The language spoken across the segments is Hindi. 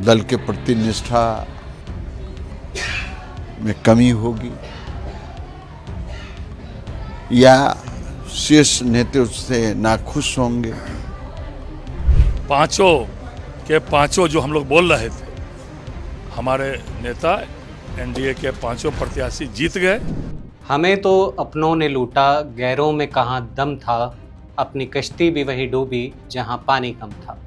दल के प्रति निष्ठा में कमी होगी या शीर्ष नेतृत्व से नाखुश होंगे। पांचों के पांचों जो हम लोग बोल रहे थे, हमारे नेता एनडीए के पांचों प्रत्याशी जीत गए। हमें तो अपनों ने लूटा, गैरों में कहाँ दम था, अपनी कश्ती भी वहीं डूबी जहां पानी कम था।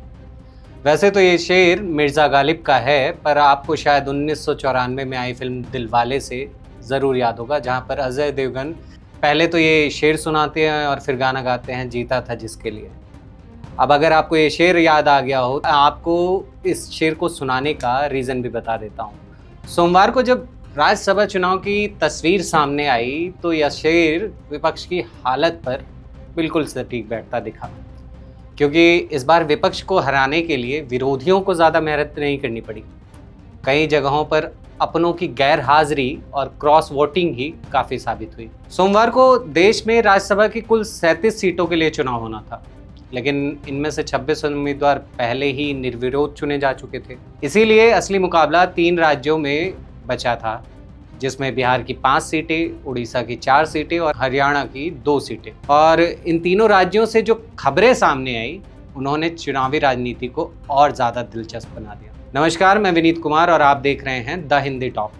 वैसे तो ये शेर मिर्ज़ा गालिब का है, पर आपको शायद 1994 में आई फिल्म दिलवाले से ज़रूर याद होगा, जहां पर अजय देवगन पहले तो ये शेर सुनाते हैं और फिर गाना गाते हैं, जीता था जिसके लिए। अब अगर आपको ये शेर याद आ गया हो, आपको इस शेर को सुनाने का रीज़न भी बता देता हूँ। सोमवार को जब राज्यसभा चुनाव की तस्वीर सामने आई तो यह शेर विपक्ष की हालत पर बिल्कुल सटीक बैठता दिखा, क्योंकि इस बार विपक्ष को हराने के लिए विरोधियों को ज़्यादा मेहनत नहीं करनी पड़ी। कई जगहों पर अपनों की गैर हाजिरी और क्रॉस वोटिंग ही काफ़ी साबित हुई। सोमवार को देश में राज्यसभा की कुल 37 सीटों के लिए चुनाव होना था, लेकिन इनमें से 26 उम्मीदवार पहले ही निर्विरोध चुने जा चुके थे। इसीलिए असली मुकाबला 3 राज्यों में बचा था, जिसमें बिहार की 5 सीटें, उड़ीसा की 4 सीटें और हरियाणा की 2 सीटें। और इन तीनों राज्यों से जो खबरें सामने आई, उन्होंने चुनावी राजनीति को और ज़्यादा दिलचस्प बना दिया। नमस्कार, मैं विनीत कुमार और आप देख रहे हैं द हिंदी टॉप।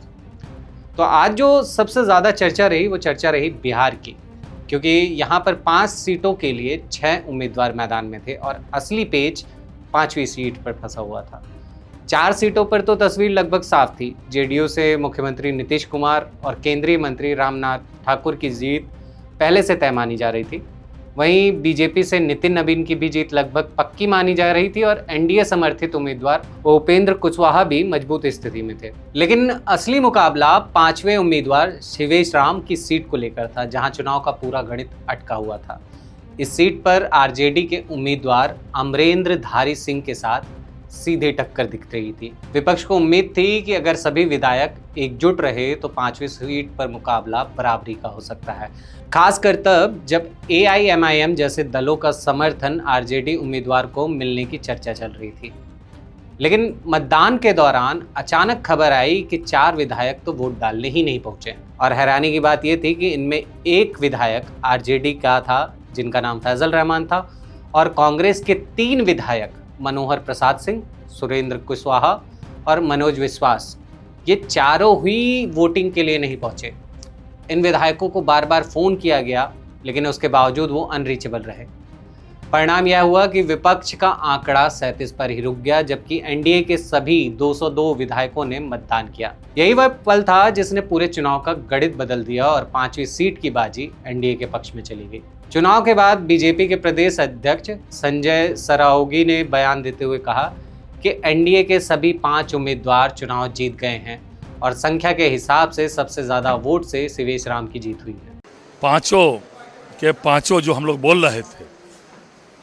तो आज जो सबसे ज़्यादा चर्चा रही वो चर्चा रही बिहार की, क्योंकि यहाँ पर 5 सीटों के लिए 6 उम्मीदवार मैदान में थे और असली पेच 5वीं सीट पर फंसा हुआ था। 4 सीटों पर तो तस्वीर लगभग साफ थी। जेडीयू से मुख्यमंत्री नीतीश कुमार और केंद्रीय मंत्री रामनाथ ठाकुर की जीत पहले से तय मानी जा रही थी। वहीं बीजेपी से नितिन नवीन की भी जीत लगभग पक्की मानी जा रही थी और एनडीए समर्थित उम्मीदवार उपेंद्र कुशवाहा भी मजबूत स्थिति में थे। लेकिन असली मुकाबला 5वें उम्मीदवार शिवेश राम की सीट को लेकर था, जहां चुनाव का पूरा गणित अटका हुआ था। इस सीट पर आरजेडी के उम्मीदवार अमरेंद्र धारी सिंह के साथ सीधे टक्कर दिख रही थी। विपक्ष को उम्मीद थी कि अगर सभी विधायक एकजुट रहे तो 5वीं सीट पर मुकाबला बराबरी का हो सकता है, खासकर तब जब एआईएमआईएम जैसे दलों का समर्थन आरजेडी उम्मीदवार को मिलने की चर्चा चल रही थी। लेकिन मतदान के दौरान अचानक खबर आई कि 4 विधायक तो वोट डालने ही नहीं पहुंचे। और हैरानी की बात यह थी कि इनमें एक विधायक आरजेडी का था, जिनका नाम फैजल रहमान था, और कांग्रेस के 3 विधायक मनोहर प्रसाद सिंह, सुरेंद्र कुशवाहा और मनोज विश्वास, ये चारों ही वोटिंग के लिए नहीं पहुंचे। इन विधायकों को बार बार फ़ोन किया गया, लेकिन उसके बावजूद वो अनरीचेबल रहे। परिणाम यह हुआ कि विपक्ष का आंकड़ा 37 पर ही रुक गया, जबकि एनडीए के सभी 202 विधायकों ने मतदान किया। यही वह पल था जिसने पूरे चुनाव का गणित बदल दिया और 5वीं सीट की बाजी एनडीए के पक्ष में चली गई। चुनाव के बाद बीजेपी के प्रदेश अध्यक्ष संजय सरावगी ने बयान देते हुए कहा कि एनडीए के सभी 5 उम्मीदवार चुनाव जीत गए हैं और संख्या के हिसाब से सबसे ज़्यादा वोट से शिवेश राम की जीत हुई है। पांचों के पांचों जो हम लोग बोल रहे थे,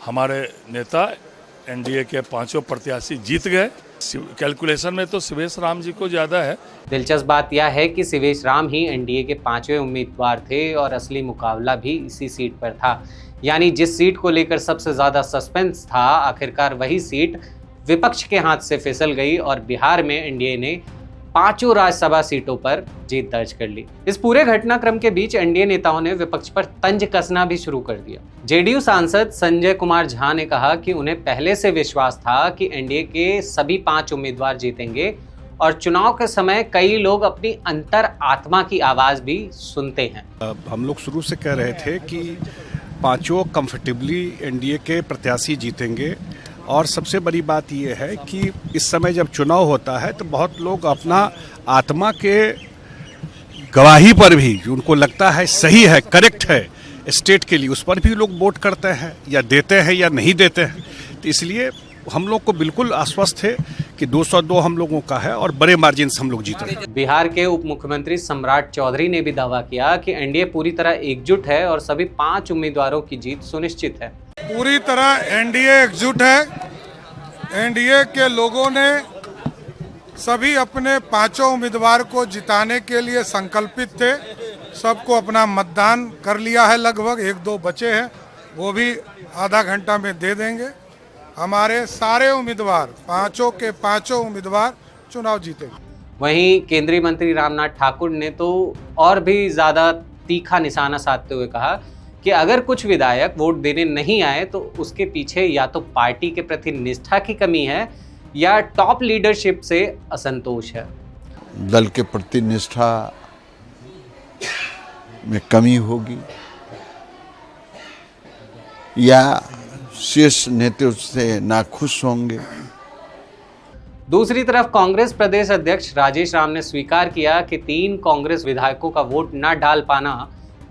हमारे नेता एनडीए के पांचों प्रत्याशी जीत गए। कैलकुलेशन में तो शिवेश राम जी को ज़्यादा है। दिलचस्प बात यह है कि शिवेश राम ही एनडीए के 5वें उम्मीदवार थे और असली मुकाबला भी इसी सीट पर था। यानी जिस सीट को लेकर सबसे ज़्यादा सस्पेंस था, आखिरकार वही सीट विपक्ष के हाथ से फिसल गई और बिहार में एनडीए ने 5 राज्यसभा सीटों पर जीत दर्ज कर ली। इस पूरे घटनाक्रम के बीच एनडीए नेताओं ने विपक्ष पर तंज कसना भी शुरू कर दिया। जेडीयू सांसद संजय कुमार झा ने कहा कि उन्हें पहले से विश्वास था कि एनडीए के सभी 5 उम्मीदवार जीतेंगे और चुनाव के समय कई लोग अपनी अंतर आत्मा की आवाज़ भी सुनते हैं। हम लोग शुरू से कह रहे थे कि 5 कंफर्टेबली एनडीए के प्रत्याशी जीतेंगे। और सबसे बड़ी बात यह है कि इस समय जब चुनाव होता है तो बहुत लोग अपना आत्मा के गवाही पर भी, जो उनको लगता है सही है, करेक्ट है स्टेट के लिए, उस पर भी लोग वोट करते हैं या देते हैं या नहीं देते हैं। तो इसलिए हम लोग को बिल्कुल आश्वस्त है कि 202 हम लोगों का है और बड़े मार्जिन से हम लोग जीत रहे हैं। बिहार के उप मुख्यमंत्री सम्राट चौधरी ने भी दावा किया कि एनडीए पूरी तरह एकजुट है और सभी 5 उम्मीदवारों की जीत सुनिश्चित है। पूरी तरह एनडीए एकजुट है। एनडीए के लोगों ने सभी अपने 5 उम्मीदवार को जिताने के लिए संकल्पित थे। सबको अपना मतदान कर लिया है, लगभग 1-2 बचे हैं, वो भी आधा घंटा में दे देंगे। हमारे सारे उम्मीदवार, पांचों के पांचों उम्मीदवार चुनाव जीतेंगे। वहीं केंद्रीय मंत्री रामनाथ ठाकुर ने तो और भी ज़्यादा तीखा निशाना साधते हुए कहा कि अगर कुछ विधायक वोट देने नहीं आए तो उसके पीछे या तो पार्टी के प्रति निष्ठा की कमी है या टॉप लीडरशिप से असंतोष है। दल के प्रति निष्ठा में कमी होगी या शीर्ष नेतृत्व से नाखुश होंगे। दूसरी तरफ कांग्रेस प्रदेश अध्यक्ष राजेश राम ने स्वीकार किया कि 3 कांग्रेस विधायकों का वोट न डाल पाना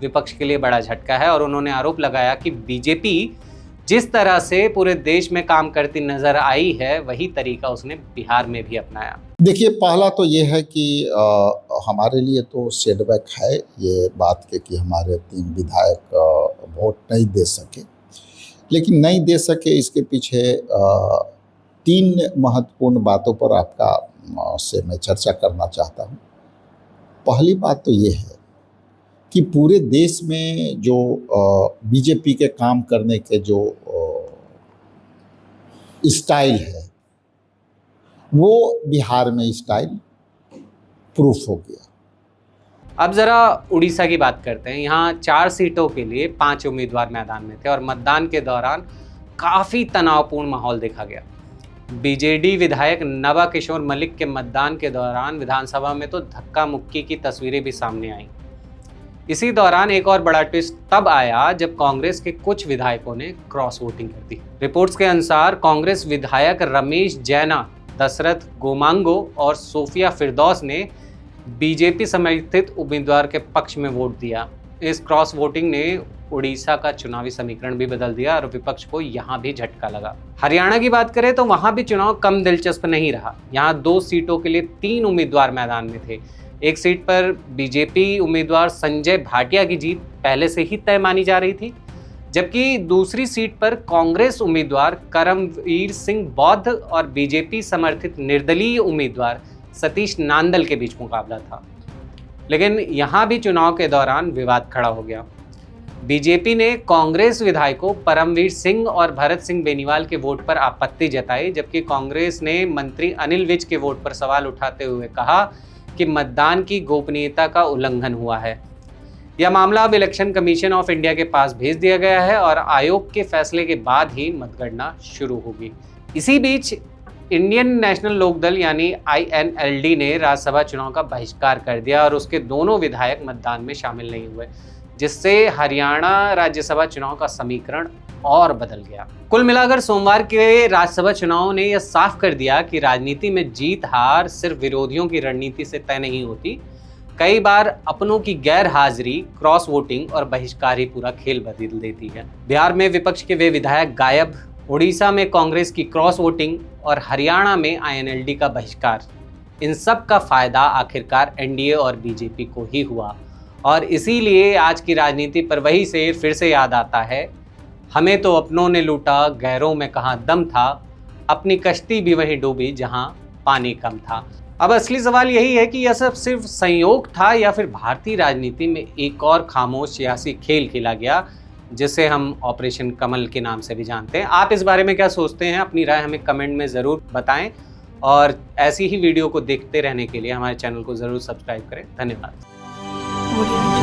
विपक्ष के लिए बड़ा झटका है और उन्होंने आरोप लगाया कि बीजेपी जिस तरह से पूरे देश में काम करती नजर आई है वही तरीका उसने बिहार में भी अपनाया। देखिए, पहला तो ये है कि हमारे लिए तो सेटबैक है ये बात के कि हमारे 3 विधायक वोट नहीं दे सके, लेकिन नहीं दे सके इसके पीछे 3 महत्वपूर्ण बातों पर आपका से मैं चर्चा करना चाहता हूँ। पहली बात तो ये है कि पूरे देश में जो बीजेपी के काम करने के जो स्टाइल है वो बिहार में स्टाइल प्रूफ हो गया। अब जरा उड़ीसा की बात करते हैं। यहाँ 4 सीटों के लिए 5 उम्मीदवार मैदान में थे और मतदान के दौरान काफ़ी तनावपूर्ण माहौल देखा गया। बीजेडी विधायक नवा किशोर मलिक के मतदान के दौरान विधानसभा में तो धक्का मुक्की की तस्वीरें भी सामने आईं। इसी दौरान एक और बड़ा ट्विस्ट तब आया जब कांग्रेस के कुछ विधायकों ने क्रॉस वोटिंग कर दी। रिपोर्ट्स के अनुसार कांग्रेस विधायक रमेश जैना, दशरथ गोमांगो और सोफिया फिरदौस ने बीजेपी समर्थित उम्मीदवार के पक्ष में वोट दिया। इस क्रॉस वोटिंग ने उड़ीसा का चुनावी समीकरण भी बदल दिया और विपक्ष को यहाँ भी झटका लगा। हरियाणा की बात करें तो वहाँ भी चुनाव कम दिलचस्प नहीं रहा। यहाँ 2 सीटों के लिए 3 उम्मीदवार मैदान में थे। एक सीट पर बीजेपी उम्मीदवार संजय भाटिया की जीत पहले से ही तय मानी जा रही थी, जबकि दूसरी सीट पर कांग्रेस उम्मीदवार करमवीर सिंह बौद्ध और बीजेपी समर्थित निर्दलीय उम्मीदवार सतीश नांदल के बीच मुकाबला था। लेकिन यहाँ भी चुनाव के दौरान विवाद खड़ा हो गया। बीजेपी ने कांग्रेस विधायकों परमवीर सिंह और भरत सिंह बेनीवाल के वोट पर आपत्ति जताई, जबकि कांग्रेस ने मंत्री अनिल विज के वोट पर सवाल उठाते हुए कहा कि मतदान की गोपनीयता का उल्लंघन हुआ है। यह मामला अब इलेक्शन कमीशन ऑफ इंडिया के पास भेज दिया गया है और आयोग के फैसले के बाद ही मतगणना शुरू होगी। इसी बीच इंडियन नेशनल लोकदल यानी INLD ने राज्यसभा चुनाव का बहिष्कार कर दिया और उसके दोनों विधायक मतदान में शामिल नहीं हुए, जिससे हरियाणा राज्यसभा चुनाव का समीकरण और बदल गया। कुल मिलाकर सोमवार के राज्यसभा चुनाव ने यह साफ कर दिया कि राजनीति में जीत हार सिर्फ विरोधियों की रणनीति से तय नहीं होती। कई बार अपनों की गैर हाजिरी, क्रॉस वोटिंग और बहिष्कार ही पूरा खेल बदल देती है। बिहार में विपक्ष के वे विधायक गायब, उड़ीसा में कांग्रेस की क्रॉस वोटिंग और हरियाणा में INLD का बहिष्कार, इन सब का फायदा आखिरकार NDA और बीजेपी को ही हुआ। और इसीलिए आज की राजनीति पर वही शेर फिर से याद आता है, हमें तो अपनों ने लूटा, गैरों में कहाँ दम था, अपनी कश्ती भी वहीं डूबी जहाँ पानी कम था। अब असली सवाल यही है कि यह सब सिर्फ संयोग था या फिर भारतीय राजनीति में एक और खामोश सियासी खेल खेला गया, जिसे हम ऑपरेशन कमल के नाम से भी जानते हैं। आप इस बारे में क्या सोचते हैं? अपनी राय हमें कमेंट में ज़रूर बताएं और ऐसी ही वीडियो को देखते रहने के लिए हमारे चैनल को ज़रूर सब्सक्राइब करें। धन्यवाद।